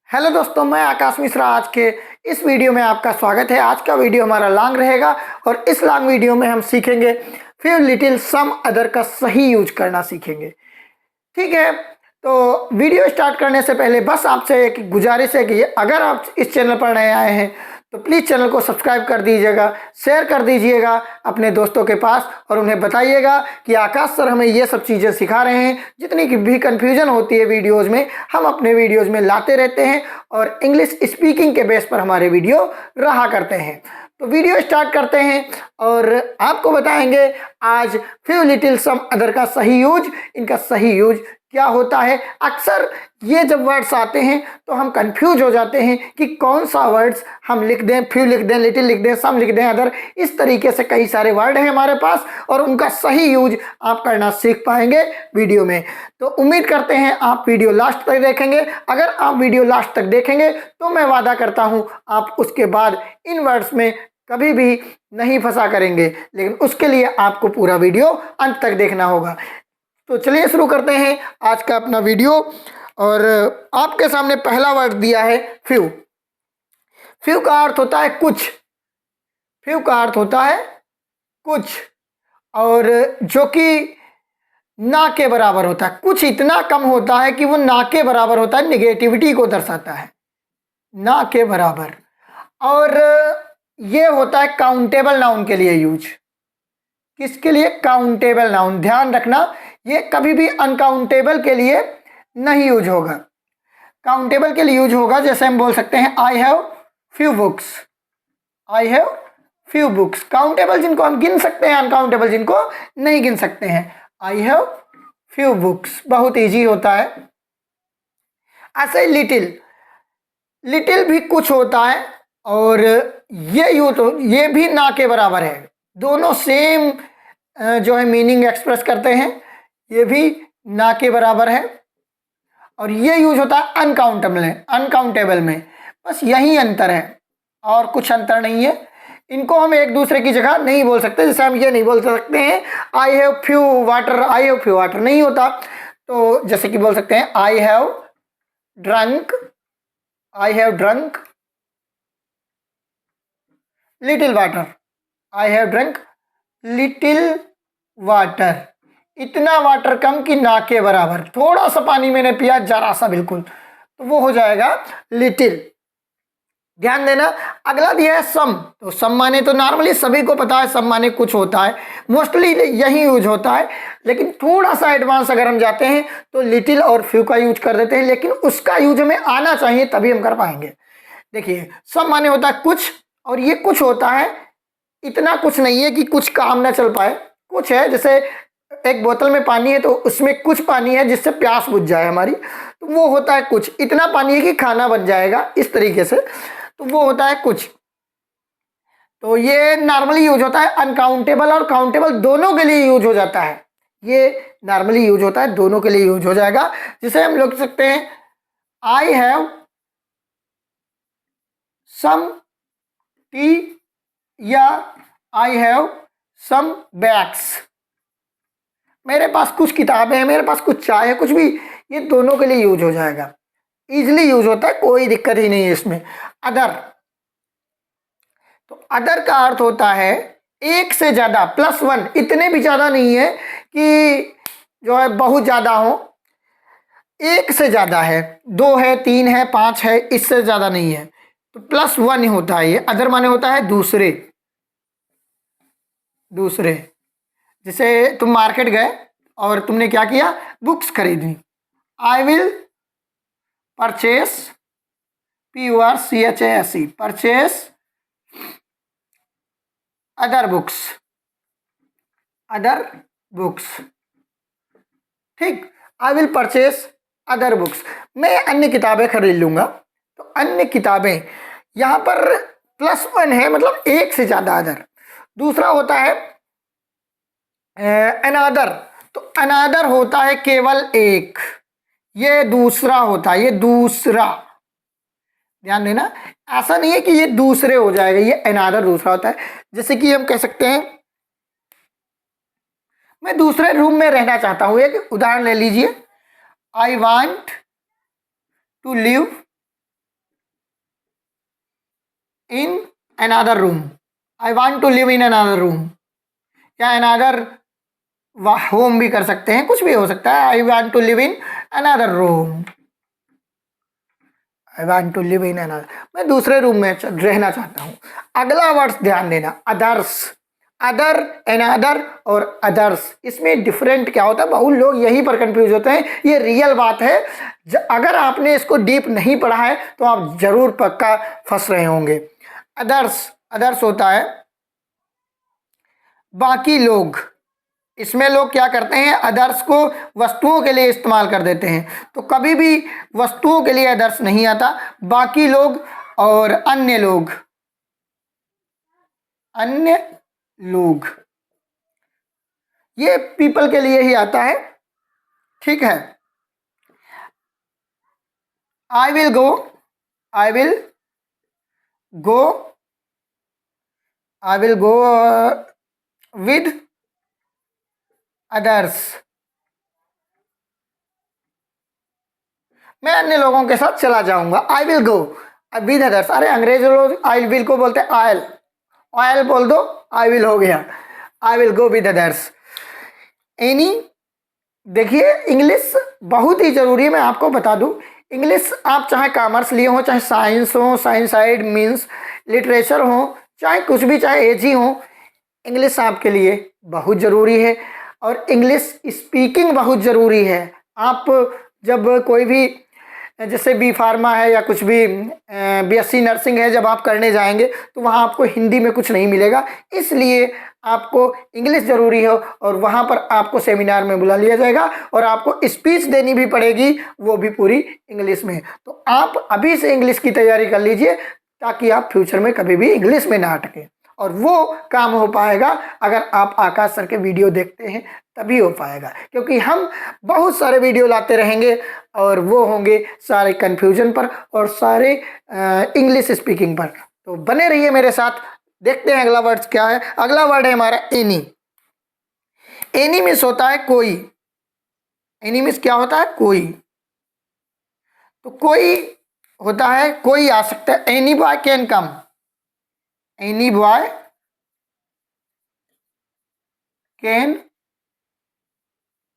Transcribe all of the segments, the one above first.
Hello दोस्तों, मैं आकाश मिश्रा। आज के इस वीडियो में आपका स्वागत है। आज का वीडियो हमारा लॉन्ग रहेगा और इस लॉन्ग वीडियो में हम सीखेंगे फ्यू लिटिल सम अदर का सही यूज करना सीखेंगे। ठीक है, तो वीडियो स्टार्ट करने से पहले बस आपसे एक गुजारिश है कि अगर आप इस चैनल पर नए आए हैं तो प्लीज़ चैनल को सब्सक्राइब कर दीजिएगा, शेयर कर दीजिएगा अपने दोस्तों के पास और उन्हें बताइएगा कि आकाश सर हमें ये सब चीज़ें सिखा रहे हैं। जितनी की भी कन्फ्यूजन होती है वीडियोज़ में, हम अपने वीडियोज़ में लाते रहते हैं और इंग्लिश स्पीकिंग के बेस पर हमारे वीडियो रहा करते हैं। तो वीडियो स्टार्ट करते हैं और आपको बताएंगे आज फ्यू लिटिल सम अदर का सही यूज, इनका सही यूज क्या होता है। अक्सर ये जब वर्ड्स आते हैं तो हम कंफ्यूज हो जाते हैं कि कौन सा वर्ड्स हम लिख दें, फ्यू लिख दें, लिटिल लिख दें, सम लिख दें, अदर। इस तरीके से कई सारे वर्ड हैं हमारे पास और उनका सही यूज आप करना सीख पाएंगे वीडियो में। तो उम्मीद करते हैं आप वीडियो लास्ट तक देखेंगे। अगर आप वीडियो लास्ट तक देखेंगे तो मैं वादा करता हूँ आप उसके बाद इन वर्ड्स में कभी भी नहीं फंसा करेंगे, लेकिन उसके लिए आपको पूरा वीडियो अंत तक देखना होगा। तो चलिए शुरू करते हैं आज का अपना वीडियो। और आपके सामने पहला वर्ड दिया है फ्यू। फ्यू का अर्थ होता है कुछ। फ्यू का अर्थ होता है कुछ, और जो कि ना के बराबर होता है। कुछ इतना कम होता है कि वो ना के बराबर होता है, निगेटिविटी को दर्शाता है, ना के बराबर। और ये होता है काउंटेबल नाउन के लिए यूज। किसके लिए? Countable noun. ध्यान रखना, ये कभी भी अनकाउंटेबल के लिए नहीं यूज होगा। काउंटेबल के लिए यूज होगा। जैसे हम बोल सकते हैं I have few books, I have few books. Countable जिनको हम गिन सकते हैं, अनकाउंटेबल जिनको नहीं गिन सकते हैं। आई हैव फ्यू बुक्स बहुत इजी होता है। ऐसे ही लिटिल, लिटिल भी कुछ होता है और ये भी ना के बराबर है। दोनों सेम जो है मीनिंग एक्सप्रेस करते हैं। ये भी ना के बराबर है और ये यूज होता है अनकाउंटेबल में। बस यही अंतर है और कुछ अंतर नहीं है। इनको हम एक दूसरे की जगह नहीं बोल सकते। जैसे हम ये नहीं बोल सकते हैं I have few water, I have few water नहीं होता। तो जैसे कि बोल सकते हैं I have drunk, I have drunk little water, I have drunk little water. इतना वाटर कम कि ना के बराबर। थोड़ा सा पानी मैंने पिया, जरा सा, बिल्कुल, तो वो हो जाएगा लिटिल। ध्यान देना। अगला दिया है सम। तो सम माने तो नॉर्मली सभी को पता है, सम माने कुछ होता है, मोस्टली यही यूज होता है। लेकिन थोड़ा सा एडवांस अगर हम जाते हैं तो लिटिल और फ्यू का यूज कर देते हैं, लेकिन उसका यूज हमें आना चाहिए तभी हम कर पाएंगे। देखिए, सम माने होता है कुछ, और ये कुछ होता है इतना कुछ नहीं है कि कुछ काम ना चल पाए। कुछ है, जैसे एक बोतल में पानी है तो उसमें कुछ पानी है जिससे प्यास बुझ जाए हमारी, तो वो होता है कुछ। इतना पानी है कि खाना बन जाएगा, इस तरीके से, तो वो होता है कुछ। तो ये नॉर्मली यूज होता है। अनकाउंटेबल और काउंटेबल दोनों के लिए यूज हो जाता है। ये नॉर्मली यूज होता है, दोनों के लिए यूज हो जाएगा। जिसे हम लिख सकते हैं आई हैव सम टी या आई हैव सम बैग्स। मेरे पास कुछ किताबें हैं, मेरे पास कुछ चाय है, कुछ भी, ये दोनों के लिए यूज हो जाएगा। इजिली यूज होता है, कोई दिक्कत ही नहीं है इसमें। अदर, तो अदर का अर्थ होता है एक से ज्यादा, प्लस वन। इतने भी ज्यादा नहीं है कि जो है बहुत ज्यादा हो। एक से ज्यादा है, दो है, तीन है, पांच है, इससे ज्यादा नहीं है, तो प्लस वन ही होता है ये। अदर माने होता है दूसरे। दूसरे, जैसे तुम मार्केट गए और तुमने क्या किया, बुक्स खरीदी। I will purchase, PURCHASE, purchase other books, other books. ठीक, I will purchase other books, मैं अन्य किताबें खरीद लूंगा। तो अन्य किताबें यहां पर प्लस वन है, मतलब एक से ज्यादा अदर। दूसरा होता है अनादर। तो अनादर होता है केवल एक, ये दूसरा होता है, ये दूसरा। ध्यान देना, ऐसा नहीं है कि ये दूसरे हो जाएगा, ये अनादर दूसरा होता है। जैसे कि हम कह सकते हैं मैं दूसरे रूम में रहना चाहता हूं। एक उदाहरण ले लीजिए, I want to live in another room, I want to live in another room, या अनदर होम भी कर सकते हैं, कुछ भी हो सकता है। I want to live in another room, I want to live in another, मैं दूसरे रूम में रहना चाहता हूँ। अगला वर्ड ध्यान देना, अदर्स, अदर, अनदर और अदर्स, इसमें डिफरेंट क्या होता है, बहुत लोग यहीं पर कंफ्यूज होते हैं। ये रियल बात है, अगर आपने इसको डीप नहीं पढ़ा है तो आप जरूर पक्का फंस रहे होंगे। अदर्स, अदर्स होता है बाकी लोग। इसमें लोग क्या करते हैं, अदर्स को वस्तुओं के लिए इस्तेमाल कर देते हैं, तो कभी भी वस्तुओं के लिए अदर्स नहीं आता। बाकी लोग और अन्य लोग, अन्य लोग, ये पीपल के लिए ही आता है, ठीक है। I will go, I will go, I will go with others, मैं अन्य लोगों के साथ चला जाऊंगा। I will go with others, अरे अंग्रेज लोग आई विल को बोलते हैं आयल, ऑयल बोल दो, आई विल हो गया, I will go with others. Any, देखिए इंग्लिश बहुत ही जरूरी है, मैं आपको बता दूं। इंग्लिश आप चाहे कॉमर्स लिए हो, चाहे साइंस हो, साइंस साइड मीन्स लिटरेचर हो, चाहे कुछ भी, चाहे एजी हो, इंग्लिश आपके लिए बहुत ज़रूरी है। और इंग्लिश स्पीकिंग बहुत ज़रूरी है। आप जब कोई भी, जैसे बी फार्मा है या कुछ भी बीएससी नर्सिंग है, जब आप करने जाएंगे तो वहाँ आपको हिंदी में कुछ नहीं मिलेगा, इसलिए आपको इंग्लिश ज़रूरी है। और वहाँ पर आपको सेमिनार में बुला लिया जाएगा और आपको स्पीच देनी भी पड़ेगी, वो भी पूरी इंग्लिश में। तो आप अभी से इंग्लिश की तैयारी कर लीजिए ताकि आप फ्यूचर में कभी भी इंग्लिश में ना अटके। और वो काम हो पाएगा अगर आप आकाश सर के वीडियो देखते हैं, तभी हो पाएगा, क्योंकि हम बहुत सारे वीडियो लाते रहेंगे और वो होंगे सारे कन्फ्यूजन पर और सारे इंग्लिश स्पीकिंग पर। तो बने रहिए मेरे साथ। देखते हैं अगला वर्ड क्या है। अगला वर्ड है हमारा एनी। एनी मीन्स होता है कोई, एनी मीन्स क्या होता है, कोई। तो कोई होता है, कोई आ सकता है, any boy can come, any boy can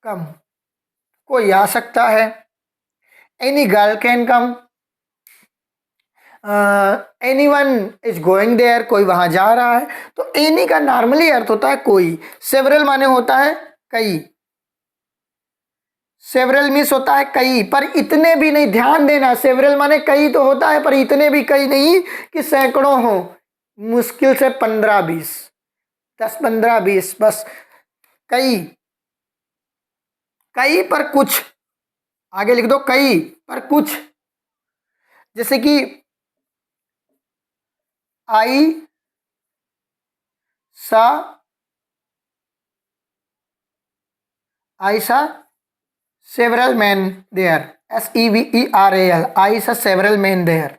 come, कोई आ सकता है। Any girl can come, anyone is going there, कोई वहां जा रहा है। तो एनी का नॉर्मली अर्थ होता है कोई। सेवरल माने होता है कई, सेवरल मीन्स होता है कई, पर इतने भी नहीं, ध्यान देना, सेवरल माने कई तो होता है पर इतने भी कई नहीं कि सैकड़ों हो, मुश्किल से 15-20, 10-15-20 बस। कई, कई पर कुछ, आगे लिख दो कई पर कुछ। जैसे कि आई सा, आई सा सेवरल मैन देयर, SEVERAL, आई सा सेवरल मैन देयर,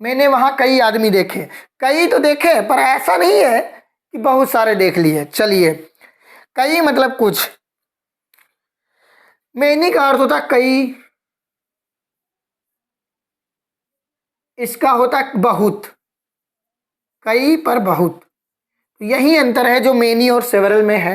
मैंने वहां कई आदमी देखे। कई तो देखे पर ऐसा नहीं है कि बहुत सारे देख लिए। चलिए, कई मतलब कुछ। मैनी का अर्थ होता कई, इसका होता बहुत, कई पर बहुत। यही अंतर है जो मेनी और सेवरल में है।